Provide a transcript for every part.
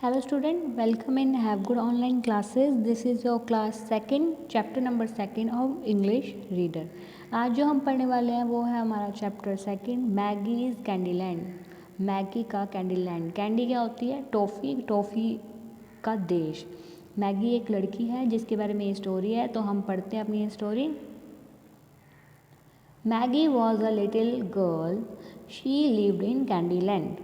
Hello student, welcome in Have Good Online Classes. This is your class second, chapter number second of English Reader. आज जो हम पढ़ने वाले हैं वो है हमारा chapter second, Maggie's Candyland. Maggi का कैंडीलैंड। कैंडी क्या होती है? टॉफ़ी, टॉफ़ी का देश। मैगी एक लड़की है जिसके बारे में ये स्टोरी है, तो हम पढ़ते हैं अपनी ये story. Maggi was a little girl, she lived in Candyland.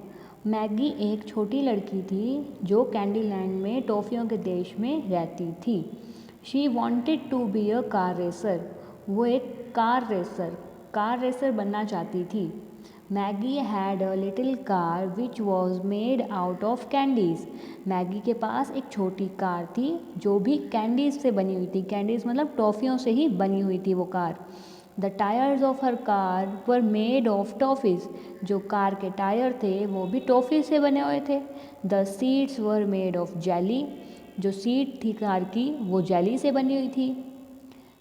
Maggi एक छोटी लड़की थी जो कैंडीलैंड में टॉफ़ियों के देश में रहती थी। She wanted to be a car racer. वो एक कार रेसर बनना चाहती थी। Maggie had a little car which was made out of candies. Maggie के पास एक छोटी कार थी जो भी कैंडीज़ से बनी हुई थी। कैंडीज़ मतलब टॉफ़ियों से ही बनी हुई थी वो car. The tyres of her car were made of toffees. जो कार के टायर थे वो भी टॉफ़ी से बने हुए थे। The seats were made of jelly. जो सीट थी कार की वो जेली से बनी हुई थी।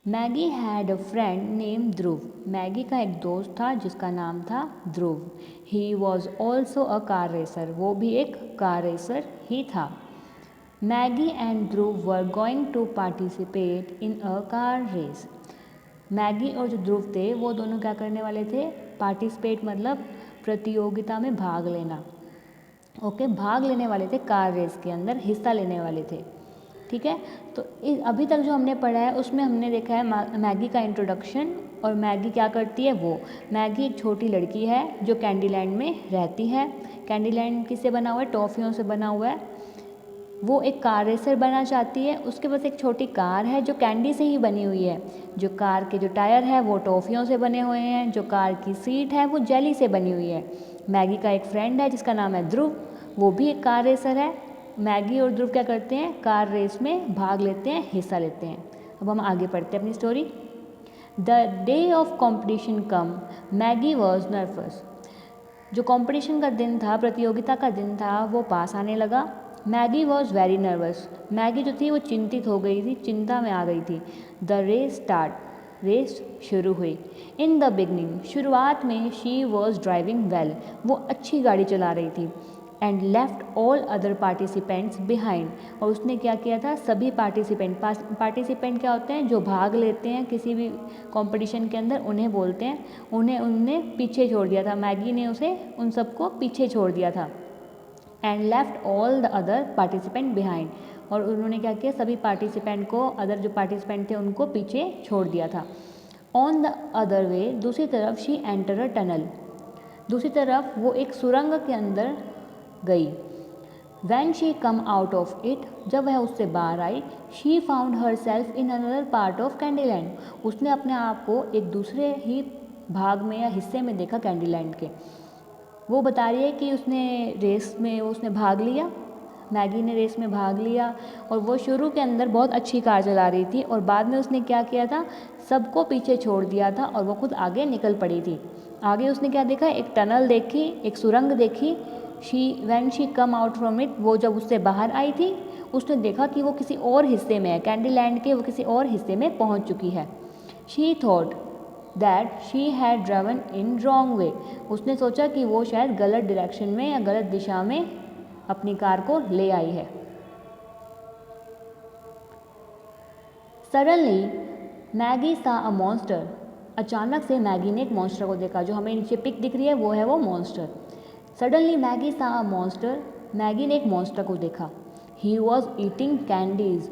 Maggie had a friend name Dhruv. Maggie का एक दोस्त था जिसका नाम था Dhruv. He was also a car racer. वो भी एक कार रेसर ही था। Maggie and Dhruv were going to participate in a car race. Maggie और जो ध्रुव थे वो दोनों क्या करने वाले थे? पार्टिसिपेट मतलब प्रतियोगिता में भाग लेना। ओके, भाग लेने वाले थे, कार रेस के अंदर हिस्सा लेने वाले थे। ठीक है, तो अभी तक जो हमने पढ़ा है उसमें हमने देखा है मैगी का इंट्रोडक्शन और मैगी क्या करती है। वो मैगी एक छोटी लड़की है जो कैंडीलैंड में रहती है। कैंडीलैंड किससे बना हुआ है? टॉफ़ियों से बना हुआ है। वो एक कार रेसर बनना चाहती है। उसके पास एक छोटी कार है जो कैंडी से ही बनी हुई है। जो कार के जो टायर है वो टॉफ़ियों से बने हुए हैं। जो कार की सीट है वो जेली से बनी हुई है। मैगी का एक फ्रेंड है जिसका नाम है ध्रुव, वो भी एक कार रेसर है। मैगी और ध्रुव क्या करते हैं? कार रेस में भाग लेते हैं, हिस्सा लेते हैं। अब हम आगे पढ़ते हैं अपनी story. The day of competition come, Maggi was nervous. जो कंपटीशन का दिन था, प्रतियोगिता का दिन था, वो पास आने लगा। Maggi was very nervous. Maggi जो थी वो चिंतित हो गई थी, चिंता में आ गई थी। द रेस स्टार्ट, रेस शुरू हुई। इन द बिगनिंग, शुरुआत में शी वॉज ड्राइविंग वेल, वो अच्छी गाड़ी चला रही थी। And left all other participants behind, और उसने क्या किया था? सभी पार्टिसिपेंट क्या होते हैं? जो भाग लेते हैं किसी भी कंपटीशन के अंदर, उन्हें बोलते हैं। उन्हें पीछे छोड़ दिया था। मैगी ने उसे उन सबको पीछे छोड़ दिया था। And left all the other participant behind, और उन्होंने क्या किया? सभी पार्टिसिपेंट को, अदर जो पार्टिसिपेंट थे उनको पीछे छोड़ दिया था। ऑन द अदर वे, दूसरी तरफ शी एंटर अ टनल, दूसरी तरफ वो एक सुरंग के अंदर गई। When she came out of it, जब वह उससे बाहर आई, she found herself in another part of Candyland, उसने अपने आप को एक दूसरे ही भाग में या हिस्से में देखा कैंडीलैंड के। वो बता रही है कि उसने रेस में उसने भाग लिया, मैगी ने रेस में भाग लिया, और वो शुरू के अंदर बहुत अच्छी कार चला रही थी और बाद में उसने क्या किया था? सबको पीछे छोड़ दिया था और वो खुद आगे निकल पड़ी थी। आगे उसने क्या देखा? एक टनल देखी, एक सुरंग देखी। Van she came out from it, वो जब उससे बाहर आई थी उसने देखा कि वो किसी और हिस्से में है, कैंडीलैंड के वो किसी और हिस्से में पहुंच चुकी है। She thought that she had driven in wrong way, उसने सोचा कि वो शायद गलत डायरेक्शन में या गलत दिशा में अपनी कार को ले आई है। सडनली मैगी सा अ मॉन्स्टर, अचानक से मैगी ने एक मॉन्स्टर को देखा। जो हमें नीचे पिक दिख रही है वो है वो मॉन्स्टर। सडनली मैगी सा अ मॉन्स्टर, मैगी ने एक मॉन्स्टर को देखा। He was eating candies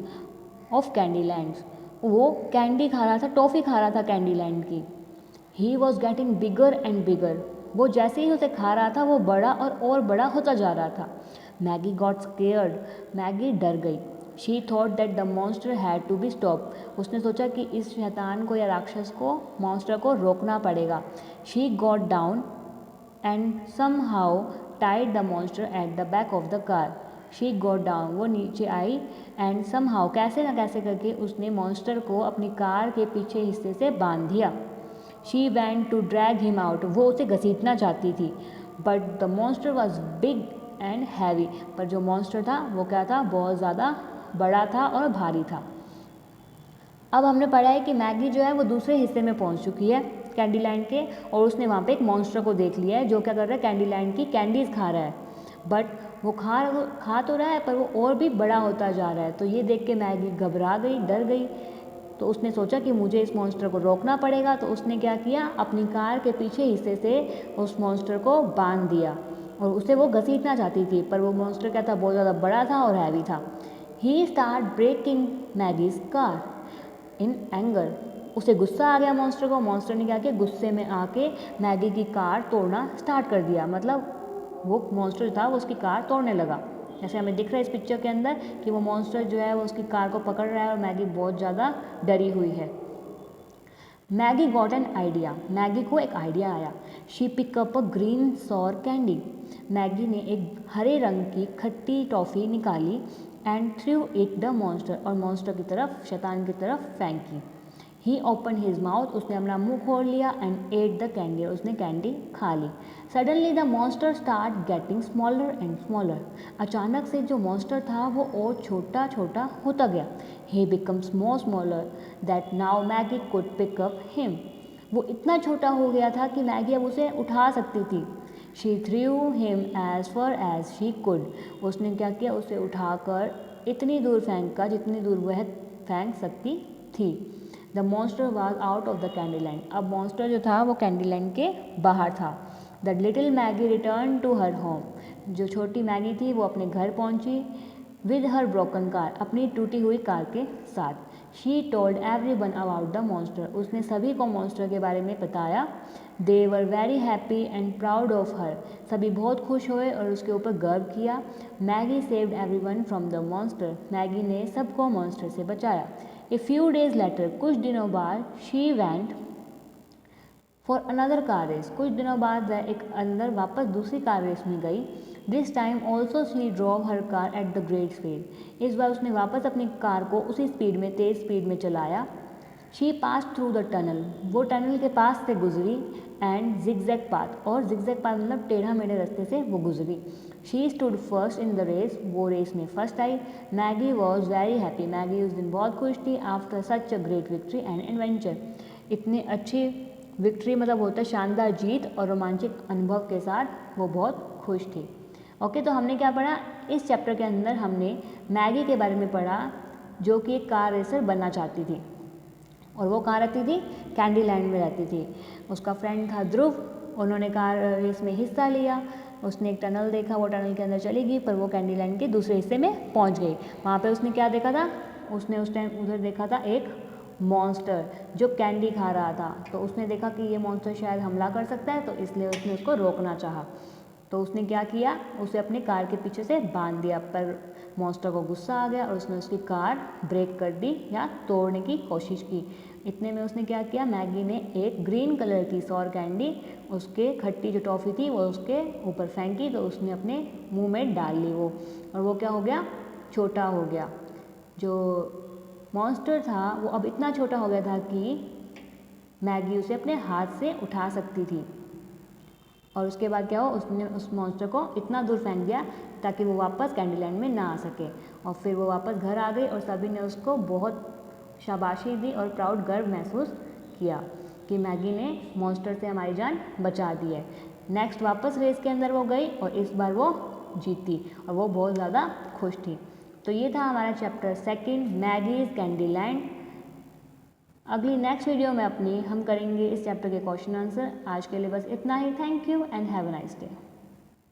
of Candylands, वो कैंडी खा रहा था, टॉफ़ी खा रहा था कैंडीलैंड की। He was getting bigger and bigger, वो जैसे ही उसे खा रहा था वो बड़ा और बड़ा होता जा रहा था। मैगी गॉट स्केयर्ड, मैगी डर गई। She thought that the monster had to be stop, उसने सोचा कि इस शैतान को या राक्षस को, मॉन्स्टर को रोकना पड़ेगा। She got down and somehow tied the monster at the back of the car. She got down, वो नीचे आई, एंड समहाउ, कैसे ना कैसे करके उसने मॉन्स्टर को अपनी कार के पीछे हिस्से से बांध दिया। She want to drag him out, वो उसे घसीटना चाहती थी। But the monster was big and heavy, पर जो मॉन्स्टर था वो क्या था? बहुत ज़्यादा बड़ा था और भारी था। अब हमने पढ़ा है कि मैगी जो है वो दूसरे हिस्से में पहुंच चुकी है कैंडीलैंड के, और उसने वहाँ पे एक मॉन्स्टर को देख लिया है जो क्या कर रहा है? कैंडीलैंड की कैंडीज़ खा रहा है। बट वो खा तो रहा है पर वो और भी बड़ा होता जा रहा है। तो ये देख के मैगी घबरा गई, डर गई। तो उसने सोचा कि मुझे इस मॉन्स्टर को रोकना पड़ेगा। तो उसने क्या किया, अपनी कार के पीछे हिस्से से उस मॉन्स्टर को बांध दिया और उसे वो घसीटना चाहती थी, पर वो मॉन्स्टर क्या था, बहुत ज़्यादा बड़ा था और हैवी था। He start breaking Maggie's car in anger. उसे गुस्सा आ गया मॉन्स्टर को। मॉन्स्टर ने क्या किया, गुस्से में आके मैगी की कार तोड़ना स्टार्ट कर दिया। मतलब वो मॉन्स्टर था वो उसकी कार तोड़ने लगा। जैसे हमें दिख रहा है इस पिक्चर के अंदर कि वो मॉन्स्टर जो है वो उसकी कार को पकड़ रहा है और मैगी बहुत ज़्यादा डरी हुई है। Maggie got an idea. Maggie को एक आइडिया आया। She pick up a green sour candy. Maggie ने एक हरे रंग की खट्टी टॉफ़ी निकाली and threw it the monster, और मॉन्स्टर की तरफ, शैतान की तरफ फेंकी। He open his mouth. उसने अपना मुंह खोल लिया एंड एट द कैंडी। उसने कैंडी खा ली। Suddenly the monster start getting smaller and smaller. अचानक से जो मॉन्स्टर था वो और छोटा छोटा होता गया। He becomes more smaller that now Maggie could pick up him. वो इतना छोटा हो गया था कि मैगी अब उसे उठा सकती थी। She threw him as far as she could. उसने क्या किया, उसे उठाकर इतनी दूर फेंका जितनी दूर वह फेंक सकती थी। The monster was out of the candy land. अब मॉन्स्टर जो था वो कैंडी लैंड के बाहर था। The little Maggie return to her home. जो छोटी मैगी थी वो अपने घर पहुंची विद हर ब्रोकन कार, अपनी टूटी हुई कार के साथ। She told everyone about the monster. उसने सभी को मॉन्स्टर के बारे में बताया। They were very happy and proud of her. सभी बहुत खुश हुए और उसके ऊपर गर्व किया। Maggie saved everyone from the monster. Maggie ने सबको मॉन्स्टर से बचाया। ए फ्यू डेज लेटर, कुछ दिनों बाद, she went for another car race. कुछ दिनों बाद वह एक अंदर वापस दूसरी कार रेस में गई। This time also she drove her car at the great speed. इस बार उसने वापस अपनी कार को उसी स्पीड में, तेज़ स्पीड में चलाया। She pass through the tunnel. वो टनल के पास से गुजरी एंड जिगजैग पाथ, और जिगजैग पाथ मतलब टेढ़ा मेढ़े रास्ते से वो गुजरी। She stood first in the race. वो रेस में फर्स्ट आई। Maggie was very happy. Maggie उस दिन बहुत खुश थी। After such a great victory and adventure. इतनी अच्छी विक्ट्री मतलब होता है शानदार जीत और रोमांचक अनुभव के साथ वो बहुत खुश थी। ओके, तो हमने क्या पढ़ा इस चैप्टर के अंदर, हमने मैगी के बारे में पढ़ा जो कि एक कार रेसर बनना चाहती थी। और वो कहाँ रहती थी, कैंडी लैंड में रहती थी। उसका फ्रेंड था ध्रुव। उन्होंने कार रेस में हिस्सा लिया। उसने एक टनल देखा, वो टनल के अंदर चली गई, पर वो कैंडी लैंड के दूसरे हिस्से में पहुंच गई। वहाँ पे उसने क्या देखा था, उसने उस टाइम उधर देखा था एक मॉन्स्टर जो कैंडी खा रहा था। तो उसने देखा कि ये मॉन्स्टर शायद हमला कर सकता है, तो इसलिए उसने उसको रोकना चाहा। तो उसने क्या किया, उसे अपने कार के पीछे से बांध दिया, पर मॉन्स्टर को गुस्सा आ गया और उसने उसकी कार ब्रेक कर दी या तोड़ने की कोशिश की। इतने में उसने क्या किया, मैगी ने एक ग्रीन कलर की सॉर कैंडी, उसके खट्टी जो टॉफ़ी थी वो उसके ऊपर फेंकी, तो उसने अपने मुंह में डाल ली वो, और वो क्या हो गया, छोटा हो गया। जो मॉन्स्टर था वो अब इतना छोटा हो गया था कि मैगी उसे अपने हाथ से उठा सकती थी। और उसके बाद क्या हो, उसने उस मॉन्स्टर को इतना दूर फेंक दिया ताकि वो वापस कैंडी लैंड में ना आ सके। और फिर वो वापस घर आ गई और सभी ने उसको बहुत शाबाशी दी और प्राउड, गर्व महसूस किया कि मैगी ने मॉन्स्टर से हमारी जान बचा दी है। नेक्स्ट वापस रेस के अंदर वो गई और इस बार वो जीती और वो बहुत ज़्यादा खुश थी। तो ये था हमारा चैप्टर 2, मैगीज कैंडी लैंड। अगली नेक्स्ट वीडियो में हम करेंगे इस चैप्टर के क्वेश्चन आंसर। आज के लिए बस इतना ही। Thank you and have a nice day.